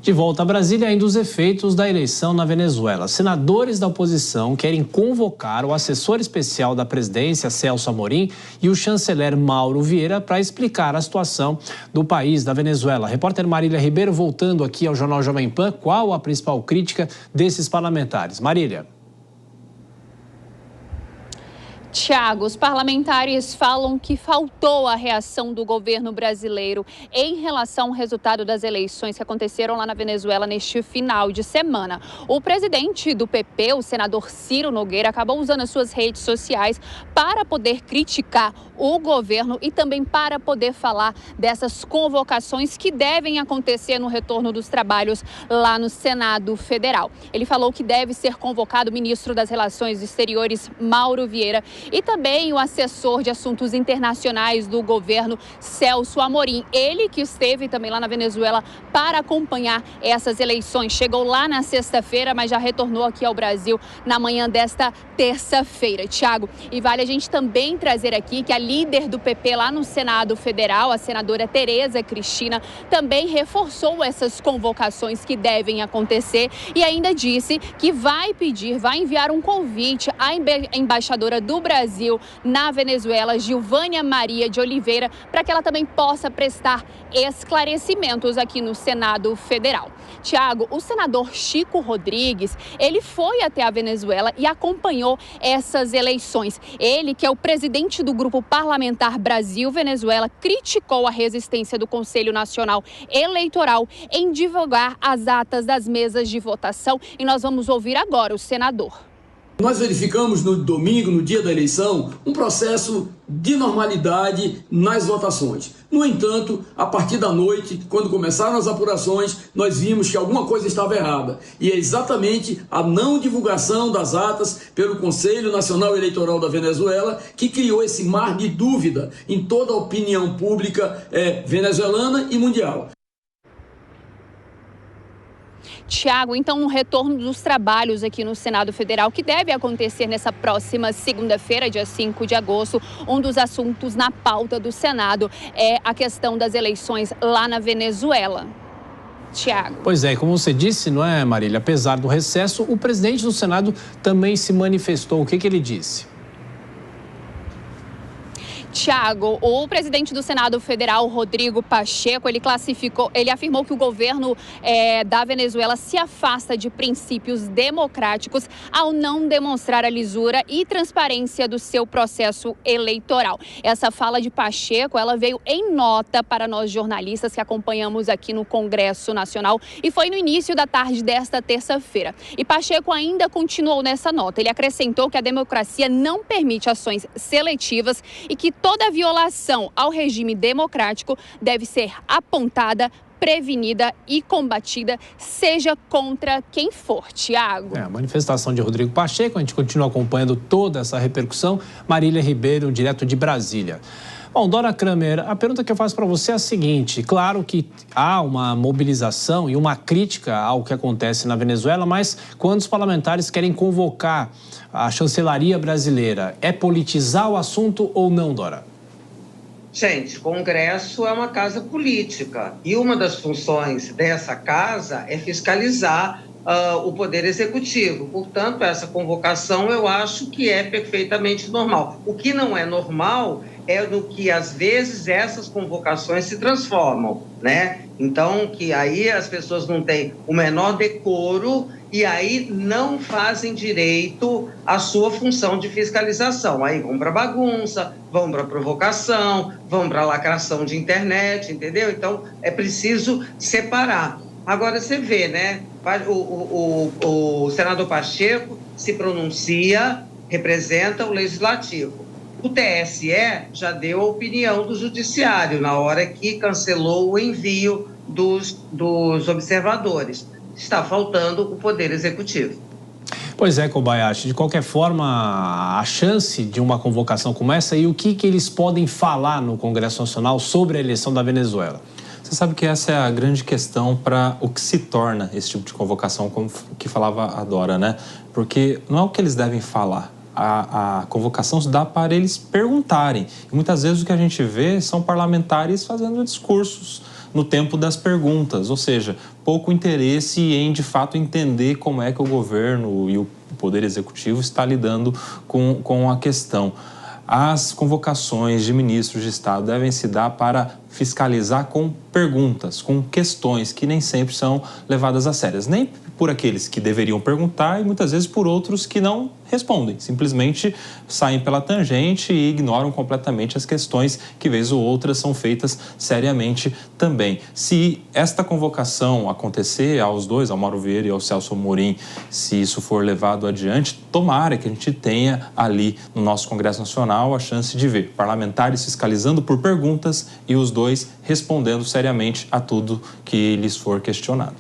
De volta a Brasília, ainda os efeitos da eleição na Venezuela. Senadores da oposição querem convocar o assessor especial da presidência, Celso Amorim, e o chanceler Mauro Vieira para explicar a situação do país, da Venezuela. A repórter Marília Ribeiro, voltando aqui ao Jornal Jovem Pan, qual a principal crítica desses parlamentares? Marília. Tiago, os parlamentares falam que faltou a reação do governo brasileiro em relação ao resultado das eleições que aconteceram lá na Venezuela neste final de semana. O presidente do PP, o senador Ciro Nogueira, acabou usando as suas redes sociais para poder criticar o governo e também para poder falar dessas convocações que devem acontecer no retorno dos trabalhos lá no Senado Federal. Ele falou que deve ser convocado o ministro das Relações Exteriores, Mauro Vieira, e também o assessor de assuntos internacionais do governo, Celso Amorim. Ele que esteve também lá na Venezuela para acompanhar essas eleições. Chegou lá na sexta-feira, mas já retornou aqui ao Brasil na manhã desta terça-feira. Tiago, e vale a gente também trazer aqui que a líder do PP lá no Senado Federal, a senadora Tereza Cristina, também reforçou essas convocações que devem acontecer e ainda disse que vai enviar um convite à embaixadora do Brasil na Venezuela, Gilvânia Maria de Oliveira, para que ela também possa prestar esclarecimentos aqui no Senado Federal. Tiago, o senador Chico Rodrigues, ele foi até a Venezuela e acompanhou essas eleições. Ele, que é o presidente do Grupo Parlamentar Brasil-Venezuela, criticou a resistência do Conselho Nacional Eleitoral em divulgar as atas das mesas de votação e nós vamos ouvir agora o senador. Nós verificamos no domingo, no dia da eleição, um processo de normalidade nas votações. No entanto, a partir da noite, quando começaram as apurações, nós vimos que alguma coisa estava errada. E é exatamente a não divulgação das atas pelo Conselho Nacional Eleitoral da Venezuela que criou esse mar de dúvida em toda a opinião pública venezuelana e mundial. Tiago, então, no retorno dos trabalhos aqui no Senado Federal, que deve acontecer nessa próxima segunda-feira, dia 5 de agosto, um dos assuntos na pauta do Senado é a questão das eleições lá na Venezuela. Tiago. Pois é, como você disse, não é, Marília? Apesar do recesso, o presidente do Senado também se manifestou. O que ele disse? Tiago, o presidente do Senado Federal, Rodrigo Pacheco, ele afirmou que o governo da Venezuela se afasta de princípios democráticos ao não demonstrar a lisura e transparência do seu processo eleitoral. Essa fala de Pacheco, ela veio em nota para nós jornalistas que acompanhamos aqui no Congresso Nacional e foi no início da tarde desta terça-feira. E Pacheco ainda continuou nessa nota. Ele acrescentou que a democracia não permite ações seletivas e que toda violação ao regime democrático deve ser apontada, prevenida e combatida, seja contra quem for. Tiago. A manifestação de Rodrigo Pacheco, a gente continua acompanhando toda essa repercussão. Marília Ribeiro, direto de Brasília. Bom, Dora Kramer, a pergunta que eu faço para você é a seguinte: claro que há uma mobilização e uma crítica ao que acontece na Venezuela, mas quando os parlamentares querem convocar a chancelaria brasileira, é politizar o assunto ou não, Dora? Gente, Congresso é uma casa política e uma das funções dessa casa é fiscalizar o Poder Executivo. Portanto, essa convocação eu acho que é perfeitamente normal. O que não é normal é no que, às vezes, essas convocações se transformam, né? Então, que aí as pessoas não têm o menor decoro e aí não fazem direito à sua função de fiscalização. Aí vão para bagunça, vão para provocação, vão para lacração de internet, entendeu? Então, é preciso separar. Agora, você vê, né? O senador Pacheco se pronuncia, representa o Legislativo. O TSE já deu a opinião do Judiciário na hora que cancelou o envio dos observadores. Está faltando o Poder Executivo. Pois é, Kobayashi. De qualquer forma, a chance de uma convocação como essa e o que eles podem falar no Congresso Nacional sobre a eleição da Venezuela? Você sabe que essa é a grande questão para o que se torna esse tipo de convocação, como que falava a Dora, né? Porque não é o que eles devem falar. A convocação se dá para eles perguntarem. E muitas vezes o que a gente vê são parlamentares fazendo discursos no tempo das perguntas, ou seja, pouco interesse em, de fato, entender como é que o governo e o Poder Executivo está lidando com a questão. As convocações de ministros de Estado devem se dar para fiscalizar com perguntas, com questões que nem sempre são levadas a sérias, nem por aqueles que deveriam perguntar e muitas vezes por outros que não respondem, simplesmente saem pela tangente e ignoram completamente as questões que, vez ou outra, são feitas seriamente também. Se esta convocação acontecer aos dois, ao Mauro Vieira e ao Celso Amorim, se isso for levado adiante, tomara que a gente tenha ali no nosso Congresso Nacional a chance de ver parlamentares fiscalizando por perguntas e os dois respondendo seriamente a tudo que lhes for questionado.